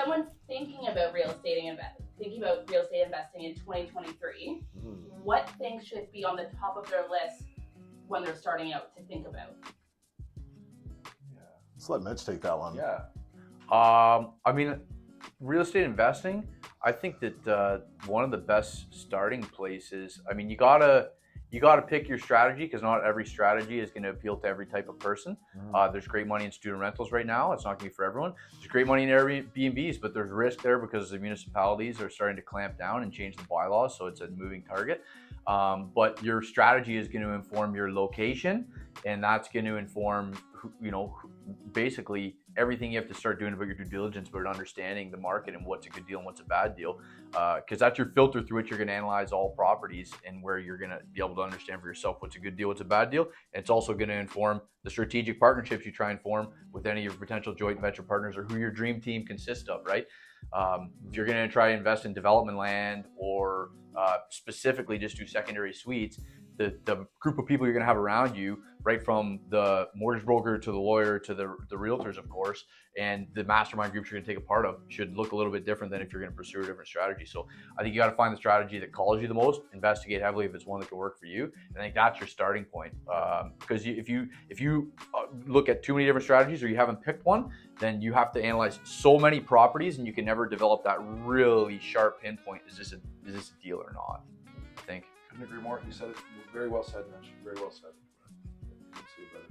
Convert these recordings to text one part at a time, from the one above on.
someone thinking about real estate investing in 2023, what things should be on the top of their list when they're starting out to think about? Let's let Mitch take that one. Yeah. I mean, real estate investing, I think that one of the best starting places, I mean, you gotta pick your strategy, because not every strategy is going to appeal to every type of person. There's great money in student rentals right now. It's not going to be for everyone. There's great money in Airbnbs, but there's risk there because the municipalities are starting to clamp down and change the bylaws, so it's a moving target. But your strategy is going to inform your location, and that's going to inform, basically everything you have to start doing about your due diligence, about understanding the market and what's a good deal and what's a bad deal, because that's your filter through which you're going to analyze all properties, and where you're going to be able to understand for yourself what's a good deal, what's a bad deal. And it's also going to inform the strategic partnerships you try and form with any of your potential joint venture partners, or who your dream team consists of, right? If you're going to try to invest in development land, or specifically just do secondary suites, the group of people you're going to have around you, right from the mortgage broker to the lawyer to the realtors, of course, and the mastermind groups you're going to take a part of, should look a little bit different than if you're going to pursue a different strategy. So I think you got to find the strategy that calls you the most, investigate heavily if it's one that can work for you, and I think that's your starting point. Because if you look at too many different strategies, or you haven't picked one, then you have to analyze so many properties, and you can never develop that really sharp pinpoint. Is this a deal or not? I think. Couldn't agree more. You said it very well said, Mitch. Very well said.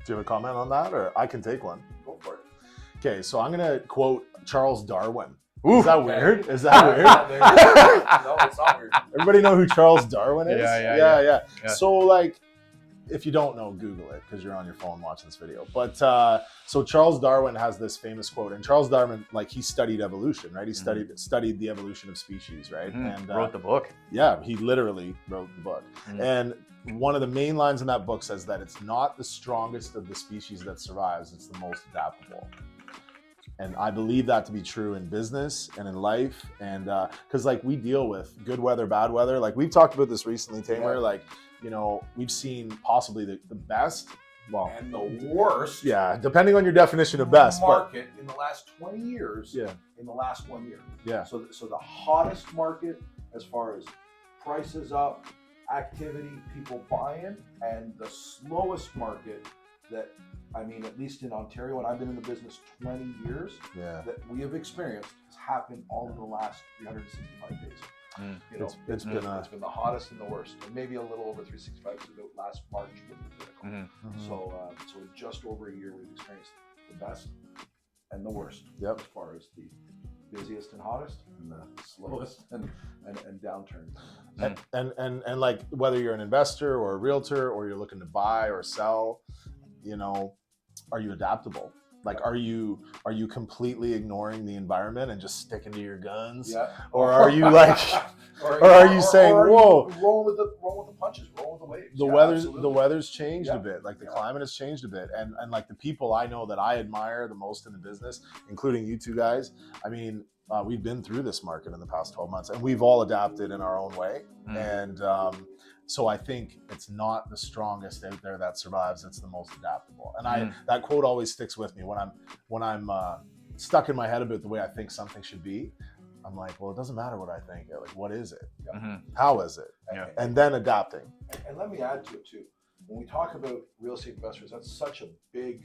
Do you have a comment on that, or I can take one? Go for it. Okay, so I'm gonna quote Charles Darwin. Ooh. Is that weird? Is that weird? No, it's not weird. Everybody know who Charles Darwin is? Yeah. So, like, if you don't know, Google it, because you're on your phone watching this video. But so Charles Darwin has this famous quote, and Charles Darwin, like, he studied evolution, right? He studied the evolution of species, right? And wrote the book. Yeah, he literally wrote the book. And one of the main lines in that book says that it's not the strongest of the species that survives, it's the most adaptable. And I believe that to be true in business and in life. And because, like, we deal with good weather, bad weather. Like, we've talked about this recently, Tamer. Yeah. Like, we've seen possibly the best, well, And the worst. yeah, depending on your definition of best. Market in the last 20 years. Yeah. In the last 1 year. Yeah. So the hottest market, as far as prices up, activity, people buying, and the slowest market that, I mean, at least in Ontario, and I've been in the business 20 years, that we have experienced has happened all in the last 365 days. It's been the hottest and the worst, and maybe a little over 365 to the last March was the critical. So in just over a year, we've experienced the best and the worst, as far as the busiest and hottest, and the slowest and downturn. And like, whether you're an investor or a realtor, or you're looking to buy or sell, are you adaptable? Like, are you completely ignoring the environment and just sticking to your guns? Yeah. Or are you like, or are you saying, whoa, rolling with the punches, rolling with the waves? The weather's changed a bit. Like, the climate has changed a bit, and like, the people I know that I admire the most in the business, including you two guys. I mean, we've been through this market in the past 12 months, and we've all adapted in our own way. And so I think it's not the strongest out there that survives; it's the most adaptable. And that quote always sticks with me when I'm stuck in my head about the way I think something should be. I'm like, well, it doesn't matter what I think. Like, what is it? How is it? And then adapting. And let me add to it too. When we talk about real estate investors, that's such a big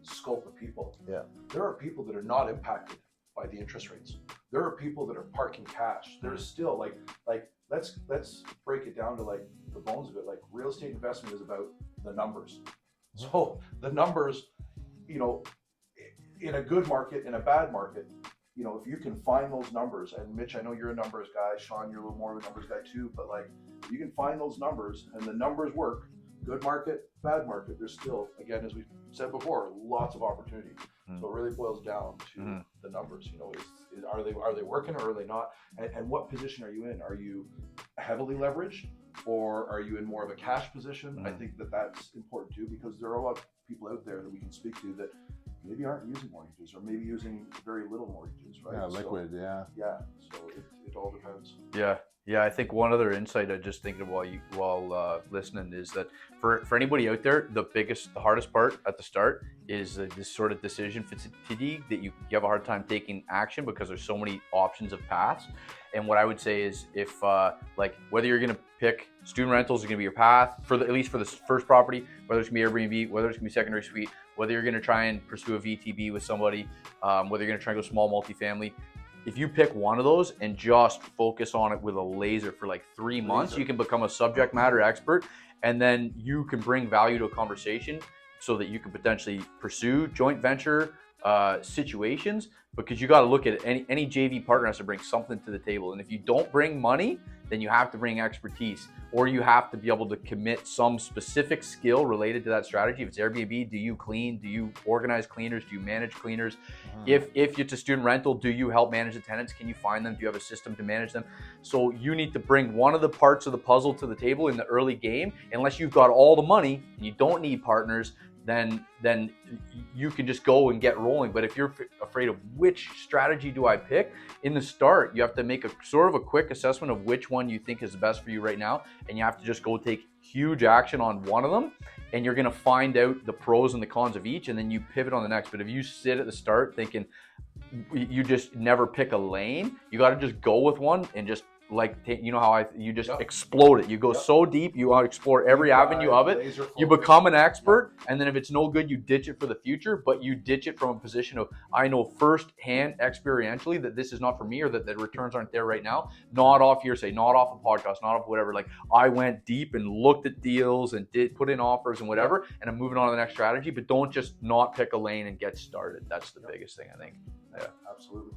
scope of people. Yeah. There are people that are not impacted by the interest rates. There are people that are parking cash. There's still like let's break it down to like the bones of it. Like, real estate investment is about the numbers. So the numbers, in a good market, in a bad market, if you can find those numbers, and Mitch, I know you're a numbers guy, Shaun, you're a little more of a numbers guy too, but like, if you can find those numbers and the numbers work, good market, bad market, there's still, again, as we said before, lots of opportunity. So it really boils down to the numbers. Are they working, or are they not? And what position are you in? Are you heavily leveraged, or are you in more of a cash position? I think that's important too, because there are a lot of people out there that we can speak to that, maybe aren't using mortgages, or maybe using very little mortgages, right? Yeah, liquid, So it all depends. Yeah, I think one other insight I just thinking while listening is that for anybody out there, the hardest part at the start is this sort of decision fatigue that you have a hard time taking action because there's so many options of paths. And what I would say is if like whether you're going to pick student rentals is going to be your path at least for the first property, whether it's going to be Airbnb, whether it's going to be secondary suite, whether you're going to try and pursue a VTB with somebody, whether you're going to try and go small multifamily. If you pick one of those and just focus on it with a laser for like 3 months, you can become a subject matter expert, and then you can bring value to a conversation so that you can potentially pursue joint venture situations, because you got to look at any JV partner has to bring something to the table. And if you don't bring money, then you have to bring expertise, or you have to be able to commit some specific skill related to that strategy. If it's Airbnb, do you clean? Do you organize cleaners? Do you manage cleaners? If it's a student rental, do you help manage the tenants? Can you find them? Do you have a system to manage them? So you need to bring one of the parts of the puzzle to the table in the early game. Unless you've got all the money and you don't need partners, then you can just go and get rolling. But if you're afraid of which strategy do I pick, in the start, you have to make a sort of a quick assessment of which one you think is the best for you right now. And you have to just go take huge action on one of them. And you're going to find out the pros and the cons of each, and then you pivot on the next. But if you sit at the start thinking you just never pick a lane, you got to just go with one and just you just explode it. You go so deep, you explore every avenue of it. You become an expert, and then if it's no good, you ditch it for the future. But you ditch it from a position of, I know firsthand, experientially, that this is not for me, or that the returns aren't there right now. Not off hearsay, not off a podcast, not off whatever. Like, I went deep and looked at deals and put in offers and whatever, and I'm moving on to the next strategy. But don't just not pick a lane and get started. That's the biggest thing, I think. Yeah, absolutely.